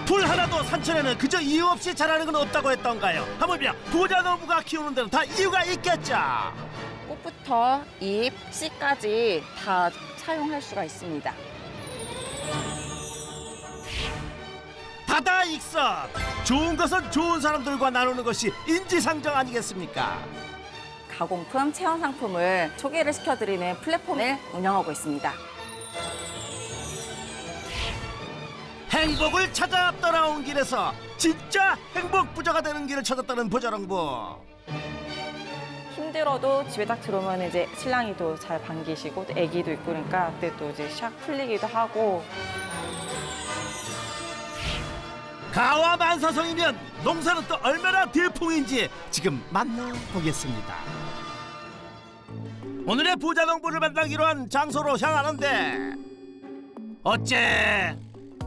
풀 하나도 산천에는 그저 이유 없이 자라는 건 없다고 했던가요? 하물며 부자농부가 키우는 데는 다 이유가 있겠죠. 꽃부터 잎, 씨까지 다 사용할 수가 있습니다. 다다익선. 좋은 것은 좋은 사람들과 나누는 것이 인지상정 아니겠습니까? 가공품, 체험 상품을 소개를 시켜드리는 플랫폼을 운영하고 있습니다. 행복을 찾아 떠나온 길에서 진짜 행복 부자가 되는 길을 찾았다는 부자농부. 힘들어도 집에 딱 들어오면 이제 신랑이 또 잘 반기시고 또 아기도 있고 그러니까 그때 또 이제 샥 풀리기도 하고. 가와 만사성이면 농사는 또 얼마나 대풍인지 지금 만나보겠습니다. 오늘의 부자농부를 만나기로 한 장소로 향하는데 어째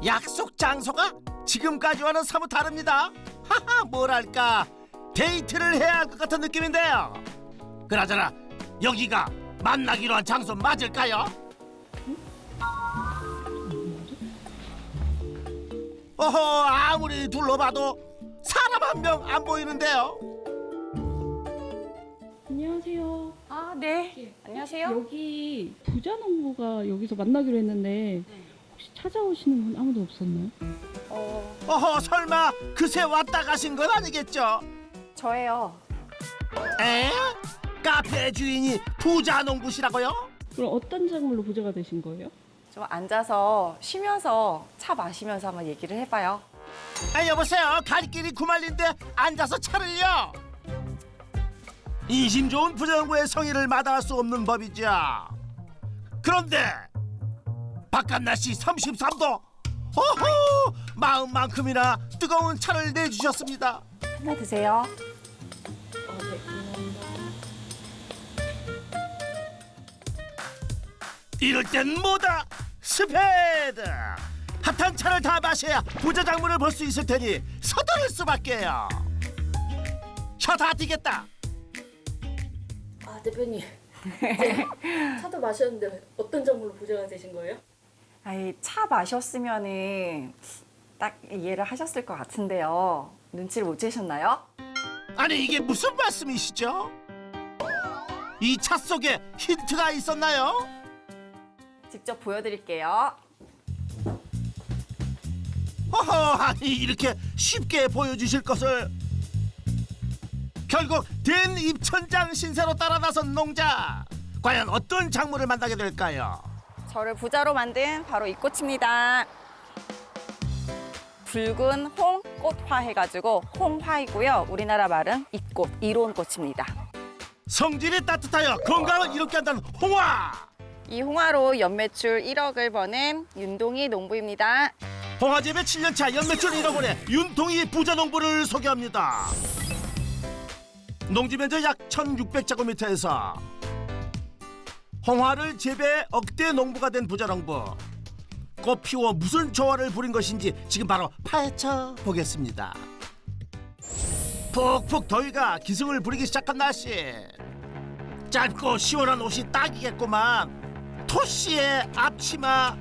약속 장소가 지금까지와는 사뭇 다릅니다. 하하, 뭐랄까 데이트를 해야 할 것 같은 느낌인데요. 그나저나 여기가 만나기로 한 장소 맞을까요? 어허, 아무리 둘러봐도 사람 한 명 안 보이는데요. 안녕하세요. 아, 네. 안녕하세요. 여기 부자농부가 여기서 만나기로 했는데 혹시 찾아오시는 분 아무도 없었나요? 어허, 설마 그새 왔다 가신 건 아니겠죠? 저예요. 에? 카페 주인이 부자농부시라고요? 그럼 어떤 작물로 부자가 되신 거예요? 좀 앉아서 쉬면서 차 마시면서 한번 얘기를 해봐요. 아, 여보세요. 갈 길이 구말린데 앉아서 차를요. 인심 좋은 부자농부의 성의를 마다할 수 없는 법이죠. 그런데 바깥 날씨 33도. 어허, 마음만큼이나 뜨거운 차를 내주셨습니다. 하나 드세요. 이럴 땐 뭐다? 스페드! 핫한 차를 다 마셔야 부자 작물을 볼 수 있을 테니 서두를 수밖에요. 혀 다 뛰겠다. 아 대표님 이제 차도 마셨는데 어떤 작물로 부자가 되신 거예요? 아이, 차 마셨으면은 딱 이해를 하셨을 것 같은데요. 눈치를 못 채셨나요? 아니, 이게 무슨 말씀이시죠? 이 차 속에 힌트가 있었나요? 직접 보여드릴게요. 허허, 아니 이렇게 쉽게 보여주실 것을. 결국 된 입천장 신세로 따라 나선 농자. 과연 어떤 작물을 만나게 될까요? 저를 부자로 만든 바로 이 꽃입니다. 붉은 홍꽃화 해가지고 홍화이고요. 우리나라 말은 이꽃, 이로운꽃입니다. 성질이 따뜻하여 건강을 이롭게 한다는 홍화. 이 홍화로 연매출 1억을 버는 윤동희 농부입니다. 홍화재배 7년차 연매출 1억 원의 윤동희 부자농부를 소개합니다. 농지 면적 약 1600제곱미터에서 홍화를 재배해 억대 농부가 된 부자농부. 꽃 피워 무슨 조화를 부린 것인지 지금 바로 파헤쳐 보겠습니다. 푹푹 더위가 기승을 부리기 시작한 날씨. 짧고 시원한 옷이 딱이겠구만. 토시의 앞치마,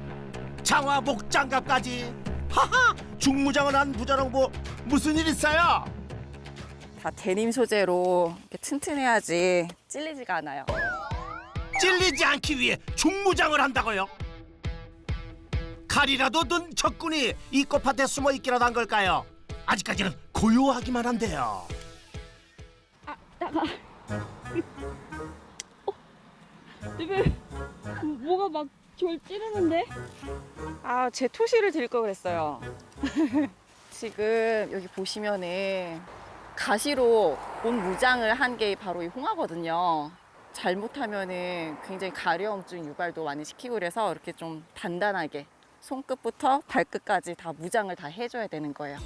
장화 목장갑까지. 하하, 중무장을 한 부자농부 무슨 일 있어요? 다 데님 소재로 이렇게 튼튼해야지 찔리지가 않아요. 찔리지 않기 위해 중무장을 한다고요? 칼이라도 든 적군이 이 꽃밭에 숨어 있기라도 한 걸까요? 아직까지는 고요하기만 한데요. 대표님 뭐가 막 저를 찌르는데? 아, 제 토시를 드릴 걸 그랬어요. 지금 여기 보시면은 가시로 온 무장을 한 게 바로 이 홍화거든요. 잘못하면은 굉장히 가려움증 유발도 많이 시키고 그래서 이렇게 좀 단단하게 손끝부터 발끝까지 다 무장을 다 해줘야 되는 거예요.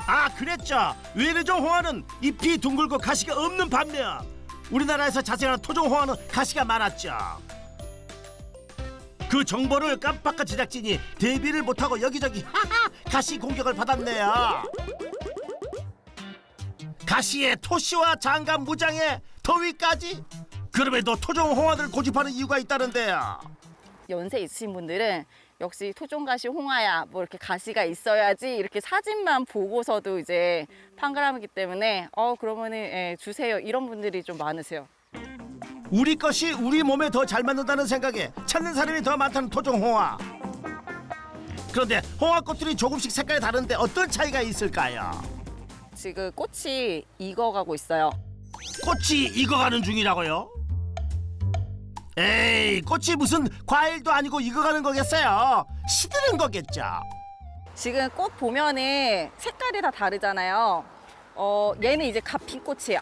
아, 그랬죠. 외래종 홍화는 잎이 둥글고 가시가 없는 반면 우리나라에서 자생하는 토종 홍화는 가시가 많았죠. 그 정보를 깜빡한 제작진이 대비를 못하고 여기저기 하하 가시 공격을 받았네요. 가시에 토시와 장갑 무장에 더위까지? 그럼에도 토종 홍화를 고집하는 이유가 있다는데요. 연세 있으신 분들은 역시 토종가시 홍화야 뭐 이렇게 가시가 있어야지 이렇게 사진만 보고서도 이제 판가름이기 때문에 그러면은 예, 주세요 이런 분들이 좀 많으세요. 우리 것이 우리 몸에 더 잘 맞는다는 생각에 찾는 사람이 더 많다는 토종 홍화. 그런데 홍화 꽃들이 조금씩 색깔이 다른데 어떤 차이가 있을까요? 지금 꽃이 익어가고 있어요. 꽃이 익어가는 중이라고요? 에이, 꽃이 무슨 과일도 아니고 익어가는 거겠어요? 시드는 거겠죠? 지금 꽃 보면은 색깔이 다 다르잖아요. 얘는 이제 갓핀 꽃이에요.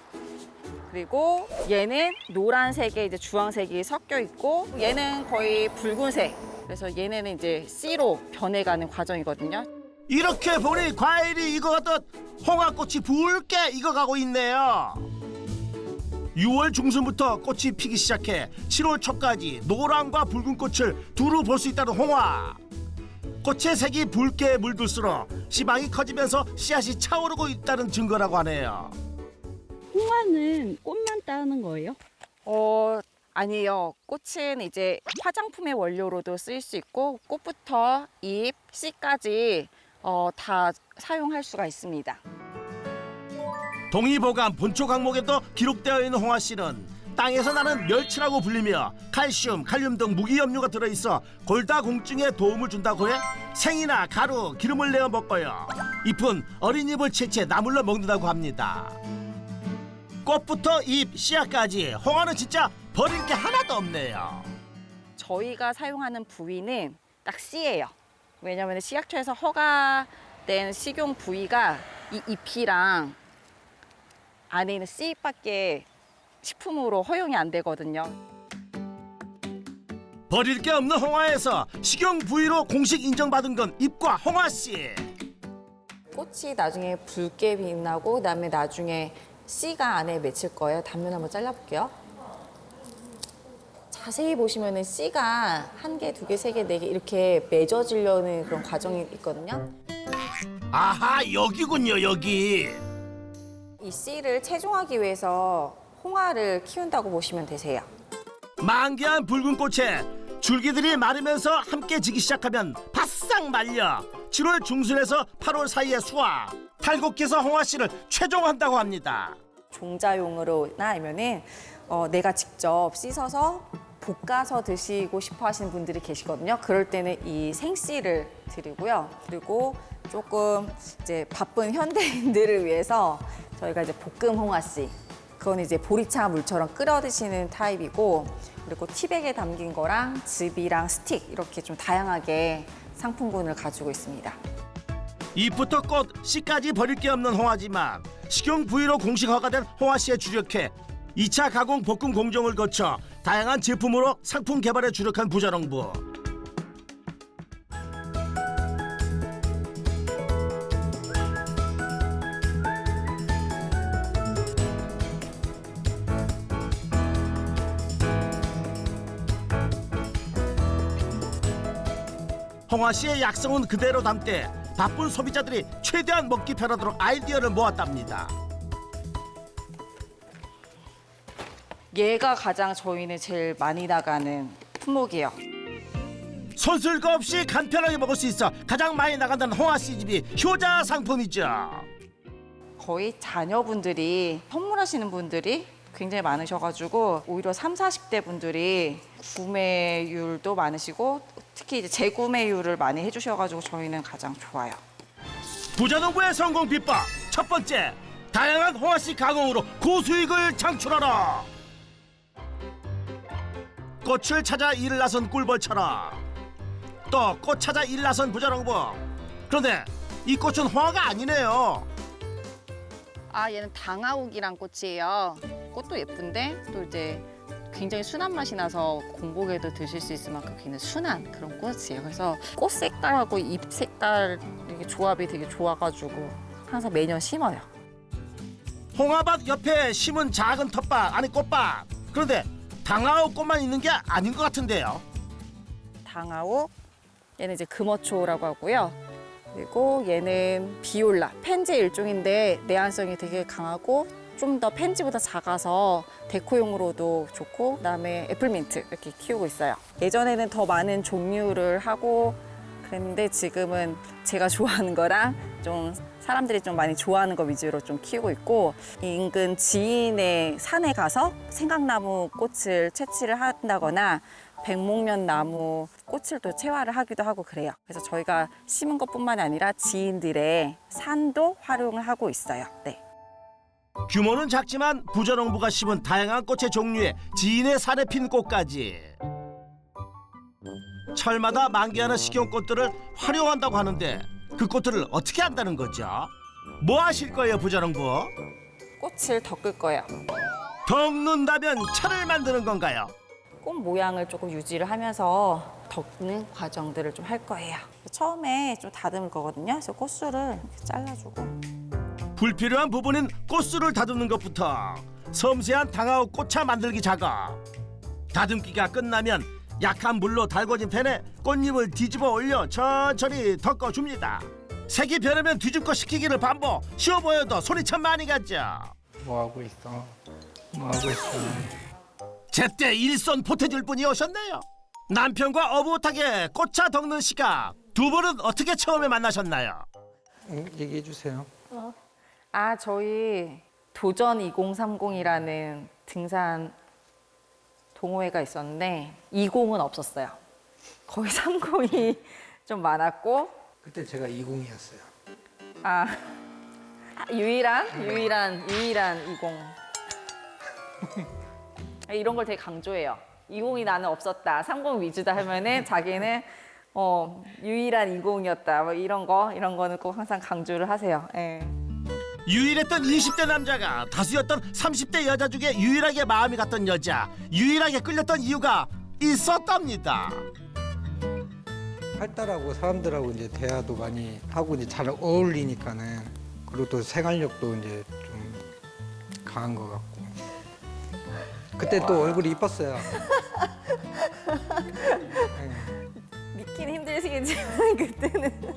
그리고 얘는 노란색에 이제 주황색이 섞여 있고 얘는 거의 붉은색. 그래서 얘네는 이제 씨로 변해가는 과정이거든요. 이렇게 보니 과일이 익어가듯 홍화꽃이 붉게 익어가고 있네요. 6월 중순부터 꽃이 피기 시작해 7월 초까지 노란과 붉은 꽃을 두루 볼 수 있다는 홍화. 꽃의 색이 붉게 물들수록 씨방이 커지면서 씨앗이 차오르고 있다는 증거라고 하네요. 홍화는 꽃만 따는 거예요? 아니에요. 꽃은 이제 화장품의 원료로도 쓰일 수 있고 꽃부터 잎, 씨까지 다 사용할 수가 있습니다. 동의보감 본초 항목에도 기록되어 있는 홍화씨는 땅에서 나는 멸치라고 불리며 칼슘, 칼륨 등 무기염료가 들어있어 골다공증에 도움을 준다고 해 생이나 가루, 기름을 내어 먹고요. 잎은 어린 잎을 채채 나물러 먹는다고 합니다. 꽃부터 잎, 씨앗까지 홍화는 진짜 버릴 게 하나도 없네요. 저희가 사용하는 부위는 딱 씨예요. 왜냐하면 씨약처에서 허가된 식용 부위가 이 잎이랑 안에 있는 씨밖에 식품으로 허용이 안 되거든요. 버릴 게 없는 홍화에서 식용 부위로 공식 인정받은 건 잎과 홍화씨. 꽃이 나중에 붉게 빛나고 그다음에 나중에 씨가 안에 맺힐 거예요. 단면 한번 잘라볼게요. 자세히 보시면은 씨가 한 개, 두 개, 세 개, 네 개 이렇게 맺어지려는 그런 과정이 있거든요. 아하, 여기군요, 여기. 이 씨를 체종하기 위해서 홍화를 키운다고 보시면 되세요. 만개한 붉은 꽃에 줄기들이 마르면서 함께 지기 시작하면 바싹 말려 7월 중순에서 8월 사이에 수확. 탈곡해서 홍화씨를 최종한다고 합니다. 종자용으로나 아니면은 내가 직접 씻어서 볶아서 드시고 싶어 하시는 분들이 계시거든요. 그럴 때는 이 생씨를 드리고요. 그리고 조금 이제 바쁜 현대인들을 위해서 저희가 이제 볶음 홍화씨. 그건 이제 보리차 물처럼 끓여 드시는 타입이고, 그리고 티백에 담긴 거랑 즙이랑 스틱 이렇게 좀 다양하게 상품군을 가지고 있습니다. 잎부터 꽃, 씨까지 버릴 게 없는 홍화지만 식용 부위로 공식 허가된 홍화씨에 주력해 2차 가공 볶음 공정을 거쳐 다양한 제품으로 상품 개발에 주력한 부자농부. 홍화씨의 약성은 그대로 담되 바쁜 소비자들이 최대한 먹기 편하도록 아이디어를 모았답니다. 얘가 가장 저희는 제일 많이 나가는 품목이에요. 손쓸 거 없이 간편하게 먹을 수 있어 가장 많이 나간다는 홍화씨 집이 효자 상품이죠. 거의 자녀분들이 선물하시는 분들이 굉장히 많으셔가지고 오히려 30, 40대 분들이 구매율도 많으시고 특히 이제 재구매율을 많이 해주셔가지고 저희는 가장 좋아요. 부자농부의 성공 비법 첫 번째, 다양한 홍화씨 가공으로 고수익을 창출하라. 꽃을 찾아 일을 나선 꿀벌처럼 또 꽃 찾아 일 나선 부자농부. 그런데 이 꽃은 홍화가 아니네요. 얘는 당아옥이란 꽃이에요. 꽃도 예쁜데 또 이제 굉장히 순한 맛이 나서 공복에도 드실 수 있을 만큼 굉장히 순한 그런 꽃이에요. 그래서 꽃 색깔하고 잎 색깔 이게 조합이 되게 좋아가지고 항상 매년 심어요. 홍화밭 옆에 심은 작은 텃밭 아니 꽃밭. 그런데 당아옥 꽃만 있는 게 아닌 것 같은데요. 당아옥, 얘는 이제 금어초라고 하고요. 그리고 얘는 비올라, 펜제 일종인데 내한성이 되게 강하고 좀 더 펜지보다 작아서 데코용으로도 좋고 그다음에 애플민트 이렇게 키우고 있어요. 예전에는 더 많은 종류를 하고 그랬는데 지금은 제가 좋아하는 거랑 좀 사람들이 좀 많이 좋아하는 거 위주로 좀 키우고 있고 인근 지인의 산에 가서 생강나무 꽃을 채취를 한다거나 백목련 나무 꽃을 또 채화를 하기도 하고 그래요. 그래서 저희가 심은 것뿐만이 아니라 지인들의 산도 활용을 하고 있어요. 네. 규모는 작지만 부자농부가 심은 다양한 꽃의 종류에 지인의 산에 핀 꽃까지 철마다 만개하는 식용꽃들을 활용한다고 하는데 그 꽃들을 어떻게 한다는 거죠? 뭐 하실 거예요, 부자농부? 꽃을 덮을 거예요. 덮는다면 차를 만드는 건가요? 꽃 모양을 조금 유지를 하면서 덮는 과정들을 좀 할 거예요. 처음에 좀 다듬을 거거든요. 그래서 꽃술을 이렇게 잘라주고. 불필요한 부분인 꽃술을 다듬는 것부터 섬세한 당하우 꽃차 만들기 작업. 다듬기가 끝나면 약한 물로 달궈진 팬에 꽃잎을 뒤집어 올려 천천히 덮어줍니다. 색이 변하면 뒤집고 식히기를 반복. 쉬워 보여도 손이 참 많이 갔죠. 뭐 하고 있어? 뭐 하고 있어? 제때 일손 보태줄 분이 오셨네요. 남편과 어붓하게 꽃차 덮는 시각. 두 분은 어떻게 처음에 만나셨나요? 얘기해 주세요. 아, 저희 도전 2030이라는 등산 동호회가 있었는데 20은 없었어요. 거의 30이 좀 많았고 그때 제가 20이었어요. 아 유일한 20. 이런 걸 되게 강조해요. 20이 나는 없었다. 30 위주다 하면은 자기는 유일한 20이었다. 뭐 이런 거는 꼭 항상 강조를 하세요. 예. 유일했던 20대 남자가 다수였던 30대 여자 중에 유일하게 마음이 갔던 여자, 유일하게 끌렸던 이유가 있었답니다. 활달하고 사람들하고 이제 대화도 많이 하고 이제 잘 어울리니까는 그리고 또 생활력도 이제 좀 강한 것 같고 그때 또 얼굴이 이뻤어요. 믿기는 힘드시겠지만 그때는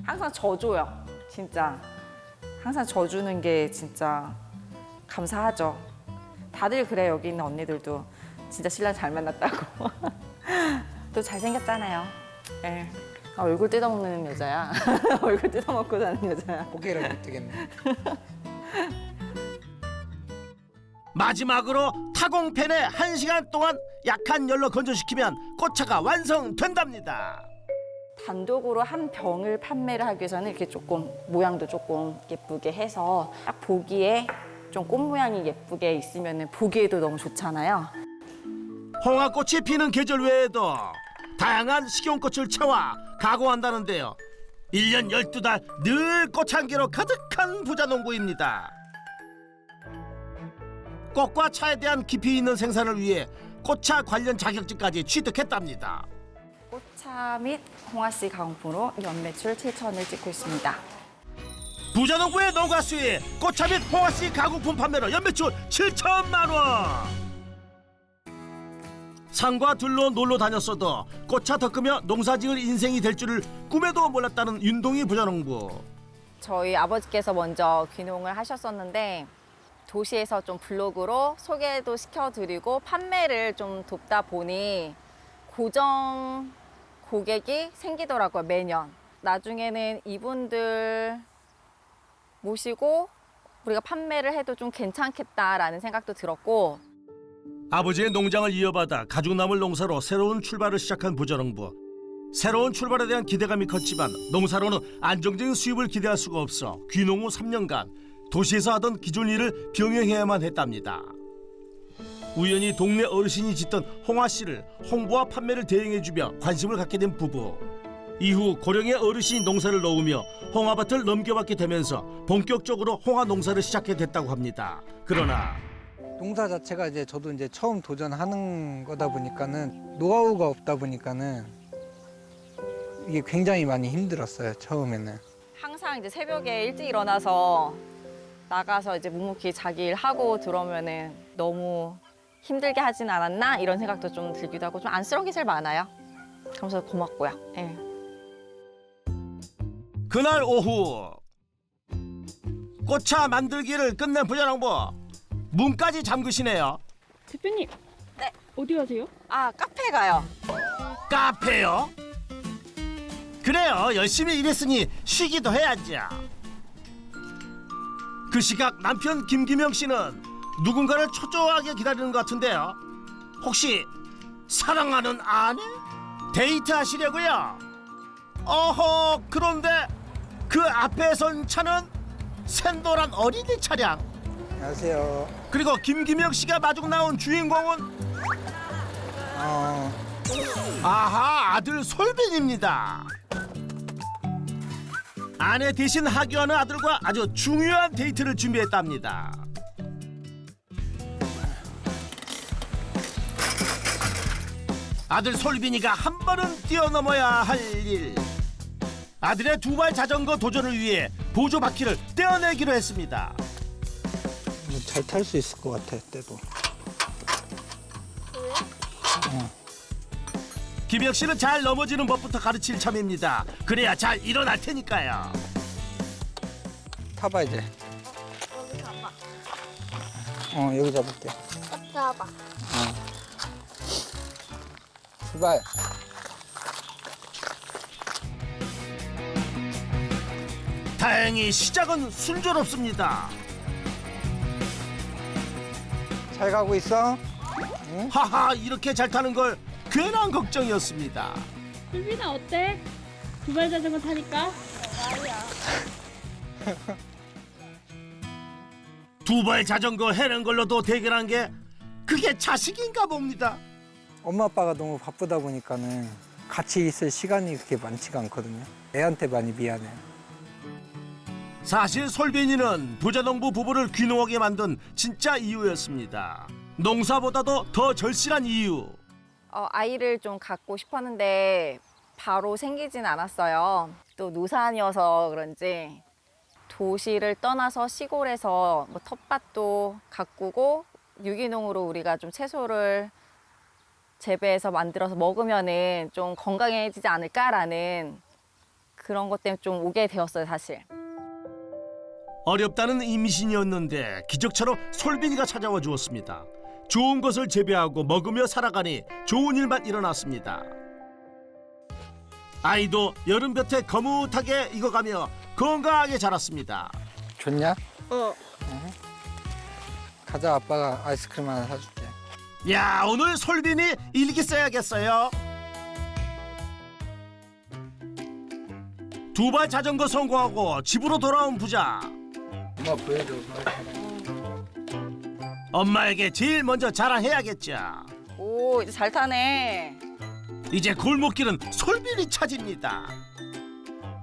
항상 져줘요. 진짜 항상 져주는 게 진짜 감사하죠. 다들 그래. 여기 있는 언니들도 진짜 신랑 잘 만났다고. 또 잘생겼잖아요. 네. 얼굴 뜯어먹는 여자야. 얼굴 뜯어먹고 사는 여자야. 고개를 못 뜨겠네. 마지막으로 타공팬에 1시간 동안 약한 열로 건조시키면 꽃차가 완성된답니다. 단독으로 한 병을 판매를 하기 위해서는 이렇게 조금 모양도 조금 예쁘게 해서 딱 보기에 좀 꽃 모양이 예쁘게 있으면 보기에도 너무 좋잖아요. 홍화꽃이 피는 계절 외에도 다양한 식용꽃을 채워 가공한다는데요. 1년 12달 늘 꽃향기로 가득한 부자농부입니다. 꽃과 차에 대한 깊이 있는 생산을 위해 꽃차 관련 자격증까지 취득했답니다. 꽃차 및 홍화씨 가공품으로 연매출 7천을 찍고 있습니다. 부자농부의 농가 수입 꽃차 및 홍화씨 가공품 판매로 연매출 7천만 원. 산과 들로 놀러 다녔어도 꽃차 덮으며 농사지을 인생이 될 줄을 꿈에도 몰랐다는 윤동희 부자농부. 저희 아버지께서 먼저 귀농을 하셨었는데 도시에서 좀 블로그로 소개도 시켜드리고 판매를 좀 돕다 보니 고정 고객이 생기더라고요, 매년. 나중에는 이분들 모시고 우리가 판매를 해도 좀 괜찮겠다라는 생각도 들었고 아버지의 농장을 이어받아 가죽나물 농사로 새로운 출발을 시작한 부자농부. 새로운 출발에 대한 기대감이 컸지만 농사로는 안정적인 수입을 기대할 수가 없어 귀농 후 3년간 도시에서 하던 기존 일을 병행해야만 했답니다. 우연히 동네 어르신이 짓던 홍화씨를 홍보와 판매를 대행해주며 관심을 갖게 된 부부. 이후 고령의 어르신이 농사를 넣으며 홍화밭을 넘겨받게 되면서 본격적으로 홍화 농사를 시작하게 됐다고 합니다. 그러나 농사 자체가 이제 저도 이제 처음 도전하는 거다 보니까는 노하우가 없다 보니까는 이게 굉장히 많이 힘들었어요, 처음에는. 항상 이제 새벽에 일찍 일어나서 나가서 이제 묵묵히 자기 일 하고 들어오면은 너무 힘들게 하진 않았나 이런 생각도 좀 들기도 하고 좀 안쓰러운 게 제일 많아요. 그러면서 고맙고요. 예. 그날 오후 꽃차 만들기를 끝낸 부자농부. 문까지 잠그시네요. 대표님. 네. 어디 가세요? 아, 카페 가요. 카페요? 그래요. 열심히 일했으니 쉬기도 해야죠. 그 시각 남편 김기명 씨는 누군가를 초조하게 기다리는 것 같은데요. 혹시 사랑하는 아내? 데이트하시려고요? 어허, 그런데 그 앞에 선 차는 샛노란 어린이 차량. 안녕하세요. 그리고 김기명 씨가 마중 나온 주인공은 아하, 아들 솔빈입니다. 아내 대신 하교하는 아들과 아주 중요한 데이트를 준비했답니다. 아들 솔빈이가 한 번은 뛰어넘어야 할 일. 아들의 두발 자전거 도전을 위해 보조 바퀴를 떼어내기로 했습니다. 잘 탈 수 있을 것 같아, 때도. 김영 씨는 잘 넘어지는 법부터 가르칠 참입니다. 그래야 잘 일어날 테니까요. 타봐 이제. 여기 잡아. 여기 잡을게. 잡아. 출발. 다행히 시작은 순조롭습니다. 잘 가고 있어? 하하, 이렇게 잘 타는 걸 괜한 걱정이었습니다. 솔빈아 어때? 두발 자전거 타니까? 두발 자전거 해는 걸로도 대결한 게 그게 자식인가 봅니다. 엄마 아빠가 너무 바쁘다 보니까는 같이 있을 시간이 그렇게 많지가 않거든요. 애한테 많이 미안해. 사실 솔빈이는 부자농부 부부를 귀농하게 만든 진짜 이유였습니다. 농사보다도 더 절실한 이유. 아이를 좀 갖고 싶었는데 바로 생기진 않았어요. 또 노산이어서 그런지 도시를 떠나서 시골에서 뭐 텃밭도 가꾸고 유기농으로 우리가 좀 채소를 재배해서 만들어서 먹으면은 좀 건강해지지 않을까라는 그런 것 때문에 좀 오게 되었어요, 사실. 어렵다는 임신이었는데 기적처럼 솔빈이가 찾아와 주었습니다. 좋은 것을 재배하고 먹으며 살아가니 좋은 일만 일어났습니다. 아이도 여름볕에 거뭇하게 익어가며 건강하게 자랐습니다. 좋냐? 가자, 아빠가 아이스크림 하나 사줄게. 야, 오늘 솔빈이 일기 써야겠어요. 두발 자전거 성공하고 집으로 돌아온 부자. 엄마 보여줘. 엄마에게 제일 먼저 자랑해야겠죠. 오, 이제 잘 타네. 이제 골목길은 솔빈이 차지입니다.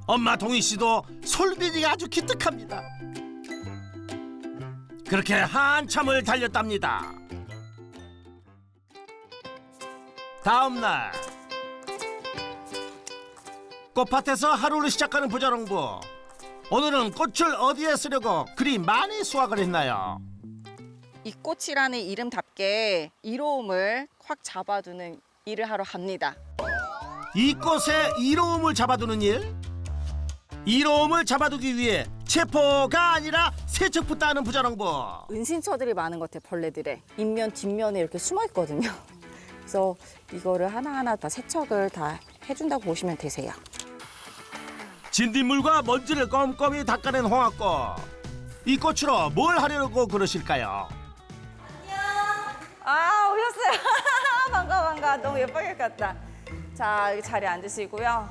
엄마 동희 씨도 솔빈이가 아주 기특합니다. 그렇게 한참을 달렸답니다. 다음 날 꽃밭에서 하루를 시작하는 부자농부. 오늘은 꽃을 어디에 쓰려고 그리 많이 수확을 했나요? 이 꽃이라는 이름답게 이로움을 확 잡아두는 일을 하러 갑니다. 이 꽃의 이로움을 잡아두는 일? 이로움을 잡아두기 위해 체포가 아니라 세척부터 하는 부자농부. 은신처들이 많은 것 같아요, 벌레들의. 윗면, 뒷면에 이렇게 숨어 있거든요. 그래서 이거를 하나하나 다 세척을 다 해준다고 보시면 되세요. 진딧물과 먼지를 꼼꼼히 닦아낸 홍합꽃. 이 꽃으로 뭘 하려고 그러실까요? 아, 오셨어요. 반가. 너무 예쁘게 갔다. 자, 여기 자리에 앉으시고요.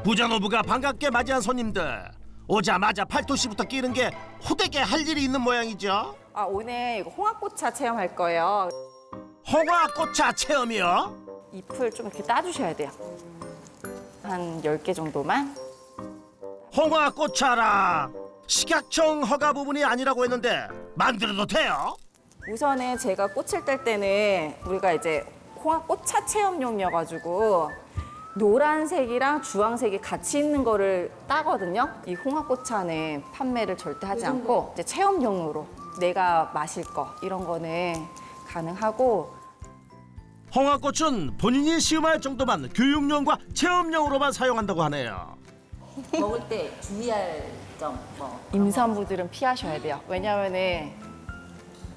부자농부가 반갑게 맞이한 손님들. 오자마자 팔토시부터 끼는 게 호되게 할 일이 있는 모양이죠. 아, 오늘 이거 홍합꽃차 체험할 거예요. 홍합꽃차 체험이요? 잎을 좀 이렇게 따주셔야 돼요. 한 10개 정도만. 홍합꽃차라 식약청 허가 부분이 아니라고 했는데 만들어도 돼요? 우선은 제가 꽃을 뗄 때는 우리가 이제 홍합꽃차 체험용이어가지고 노란색이랑 주황색이 같이 있는 거를 따거든요. 이 홍합꽃차는 판매를 절대 하지 않고 이제 체험용으로 내가 마실 거 이런 거는 가능하고. 홍합꽃은 본인이 시음할 정도만 교육용과 체험용으로만 사용한다고 하네요. 먹을 때 주의할 점 뭐. 임산부들은 피하셔야 돼요. 왜냐면은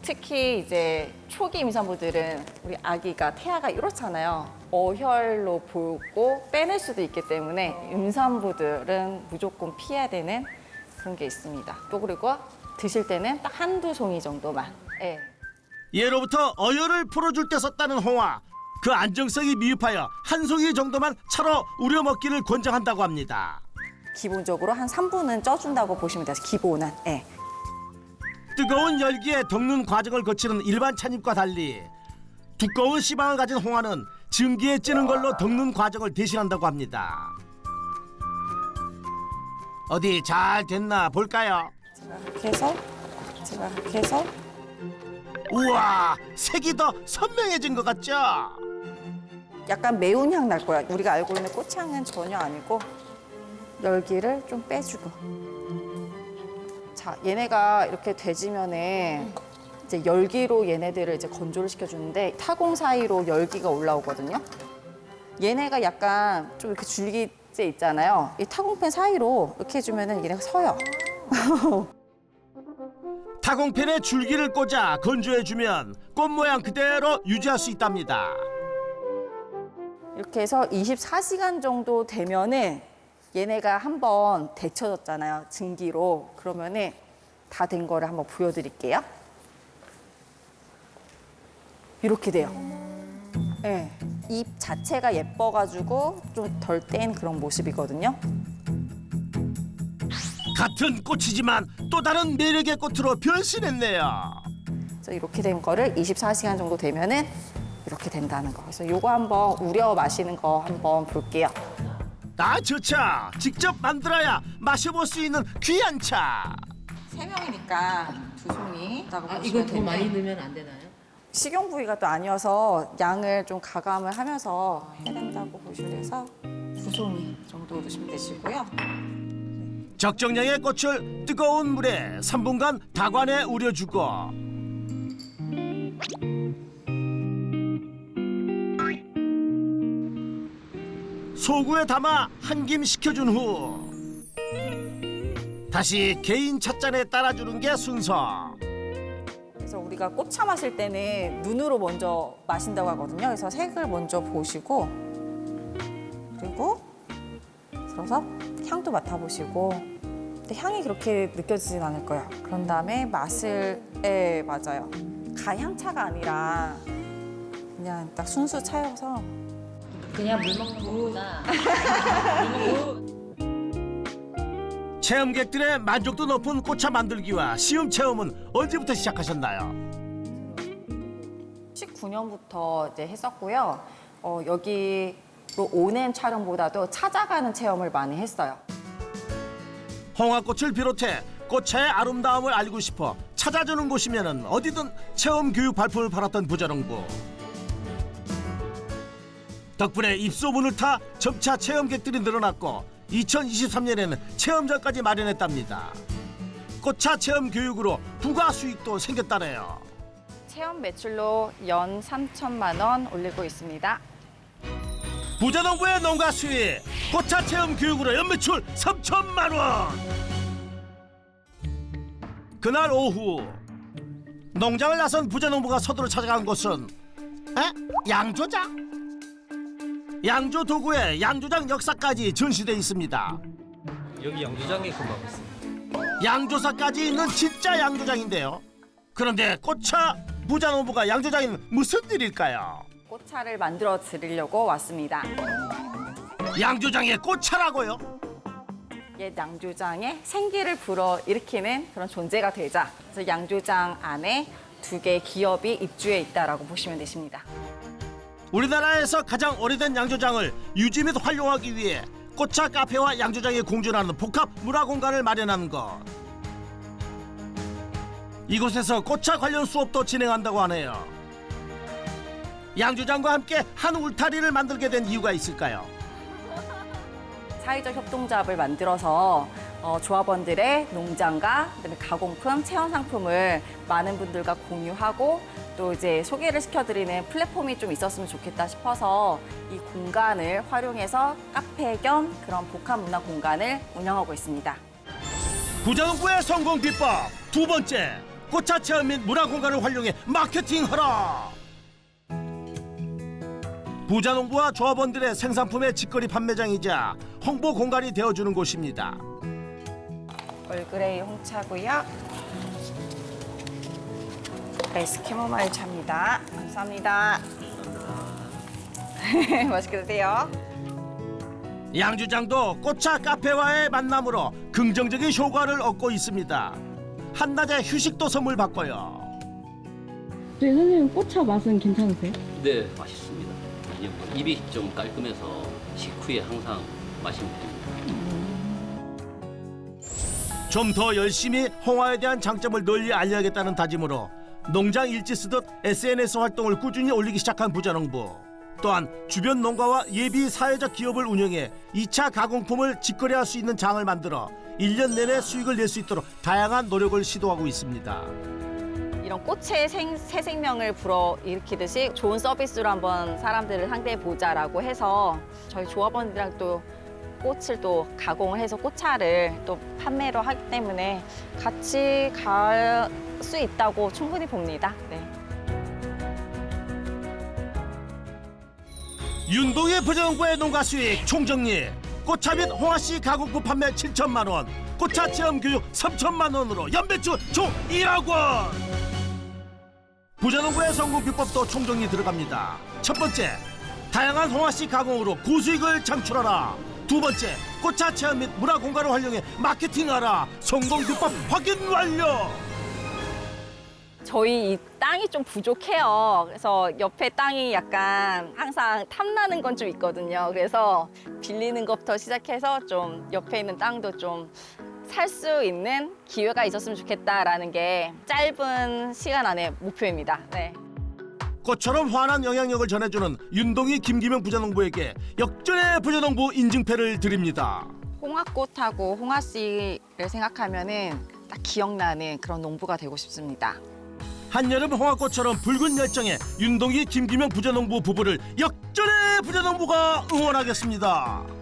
특히 이제 초기 임산부들은 우리 아기가 태아가 이렇잖아요. 어혈로 보고 빼낼 수도 있기 때문에 임산부들은 무조건 피해야 되는 그런 게 있습니다. 또 그리고 드실 때는 딱 한두 송이 정도만. 예. 예로부터 어혈을 풀어줄 때 썼다는 홍화. 그 안정성이 미흡하여 한 송이 정도만 차로 우려 먹기를 권장한다고 합니다. 기본적으로 한 3분은 쪄준다고 보시면 돼요. 기본은. 예. 뜨거운 열기에 덮는 과정을 거치는 일반 찻잎과 달리 두꺼운 씨방을 가진 홍화는 증기에 찌는 걸로 덮는 과정을 대신한다고 합니다. 어디 잘 됐나 볼까요? 제가 이렇게 해서 우와, 색이 더 선명해진 것 같죠? 약간 매운 향 날 거야. 우리가 알고 있는 꽃향은 전혀 아니고 열기를 좀 빼주고. 자, 얘네가 이렇게 돼지면은 이제 열기로 얘네들을 이제 건조를 시켜주는데 타공 사이로 열기가 올라오거든요. 얘네가 약간 좀 이렇게 줄기째 있잖아요. 이 타공팬 사이로 이렇게 해주면은 얘네가 서요. 타공팬에 줄기를 꽂아 건조해주면 꽃 모양 그대로 유지할 수 있답니다. 이렇게 해서 24시간 정도 되면은 얘네가 한번 데쳐졌잖아요. 증기로. 그러면은 다 된 거를 한번 보여드릴게요. 이렇게 돼요. 네. 잎 자체가 예뻐가지고 좀 덜 뗀 그런 모습이거든요. 같은 꽃이지만 또 다른 매력의 꽃으로 변신했네요. 그래서 이렇게 된 거를 24시간 정도 되면은 이렇게 된다는 거. 그래서 요거 한번 우려 마시는 거 한번 볼게요. 아, 좋죠. 직접 만들어야 마셔볼 수 있는 귀한 차. 3명이니까 2송이. 이거 더 많이 넣으면 안 되나요? 식용 부위가 또 아니어서 양을 좀 가감을 하면서 해야 된다고 보시면서 2송이 정도 넣으시면 되시고요. 적정량의 꽃을 뜨거운 물에 3분간 다관에 우려주고 소구에 담아 한 김 식혀준 후 다시 개인 찻잔에 따라주는 게 순서. 그래서 우리가 꽃차 마실 때는 눈으로 먼저 마신다고 하거든요. 그래서 색을 먼저 보시고 그리고 들어서 향도 맡아보시고 근데 향이 그렇게 느껴지진 않을 거예요. 그런 다음에 맛을 맞아요. 가향차가 아니라 그냥 딱 순수 차여서 그냥 물 먹는 거구나. 체험객들의 만족도 높은 꽃차 만들기와 시음 체험은 언제부터 시작하셨나요? 19년부터 이제 했었고요. 여기로 오는 촬영보다도 찾아가는 체험을 많이 했어요. 홍화꽃을 비롯해 꽃차의 아름다움을 알고 싶어 찾아주는 곳이면 어디든 체험 교육 발품을 팔았던 부자농부. 덕분에 입소문을 타 점차 체험객들이 늘어났고 2023년에는 체험장까지 마련했답니다. 꽃차 체험 교육으로 부가 수익도 생겼다네요. 체험 매출로 연 3천만 원 올리고 있습니다. 부자농부의 농가 수익, 꽃차 체험 교육으로 연매출 3천만 원. 그날 오후 농장을 나선 부자농부가 서두로 찾아간 곳은 양조장. 양조 도구에 양조장 역사까지 전시돼 있습니다. 여기 양조장에 근무하고 있습니다. 양조사까지 있는 진짜 양조장인데요. 그런데 꽃차 부자농부가 양조장에는 무슨 일일까요? 꽃차를 만들어 드리려고 왔습니다. 양조장에 꽃차라고요? 옛 양조장에 생기를 불어일으키는 그런 존재가 되자. 그래서 양조장 안에 2개의 기업이 입주해 있다라고 보시면 되십니다. 우리나라에서 가장 오래된 양조장을 유지 및 활용하기 위해 꽃차 카페와 양조장이 공존하는 복합 문화 공간을 마련한 것. 이곳에서 꽃차 관련 수업도 진행한다고 하네요. 양조장과 함께 한 울타리를 만들게 된 이유가 있을까요? 사회적 협동조합을 만들어서 조합원들의 농장과 그다음에 가공품, 체험 상품을 많은 분들과 공유하고 또 이제 소개를 시켜드리는 플랫폼이 좀 있었으면 좋겠다 싶어서 이 공간을 활용해서 카페 겸 그런 복합 문화 공간을 운영하고 있습니다. 부자농부의 성공 비법 두 번째, 꽃차 체험 및 문화 공간을 활용해 마케팅하라. 부자농부와 조합원들의 생산품의 직거래 판매장이자 홍보 공간이 되어주는 곳입니다. 얼그레이 홍차고요. 에스키모마일 차입니다. 감사합니다. 맛있게 드세요. 양주장도 꽃차 카페와의 만남으로 긍정적인 효과를 얻고 있습니다. 한낮에 휴식도 선물 받고요. 네, 선생님 꽃차 맛은 괜찮으세요? 네, 맛있습니다. 이제 뭐 입이 좀 깔끔해서 식후에 항상 마시면 됩니다. 좀 더 열심히 홍화에 대한 장점을 널리 알려야겠다는 다짐으로 농장 일지 쓰듯 SNS 활동을 꾸준히 올리기 시작한 부자농부. 또한 주변 농가와 예비 사회적 기업을 운영해 2차 가공품을 직거래할 수 있는 장을 만들어 1년 내내 수익을 낼 수 있도록 다양한 노력을 시도하고 있습니다. 이런 꽃의 새 생명을 불어일으키듯이 좋은 서비스로 한번 사람들을 상대해보자라고 해서 저희 조합원들이랑 또 꽃을 또 가공을 해서 꽃차를 또 판매로 하기 때문에 같이 갈 수 있다고 충분히 봅니다. 네. 윤동의 부자농부의 농가 수익 총정리. 꽃차 및 홍화씨 가공품 판매 7천만 원, 꽃차 체험 교육 3천만 원으로 연배주 총 1억 원. 부자농부의 성공 비법도 총정리 들어갑니다. 첫 번째, 다양한 홍화씨 가공으로 고수익을 창출하라. 두 번째, 꽃차 체험 및 문화 공간을 활용해 마케팅하라. 성공 비법 확인 완료. 저희 이 땅이 좀 부족해요. 그래서 옆에 땅이 약간 항상 탐나는 건 좀 있거든요. 그래서 빌리는 것부터 시작해서 좀 옆에 있는 땅도 좀 살 수 있는 기회가 있었으면 좋겠다라는 게 짧은 시간 안에 목표입니다. 네. 꽃처럼 환한 영향력을 전해주는 윤동희 김기명 부자농부에게 역전의 부자농부 인증패를 드립니다. 홍화꽃하고 홍화씨를 생각하면은 딱 기억나는 그런 농부가 되고 싶습니다. 한여름 홍화꽃처럼 붉은 열정의 윤동희 김기명 부자농부 부부를 역전의 부자농부가 응원하겠습니다.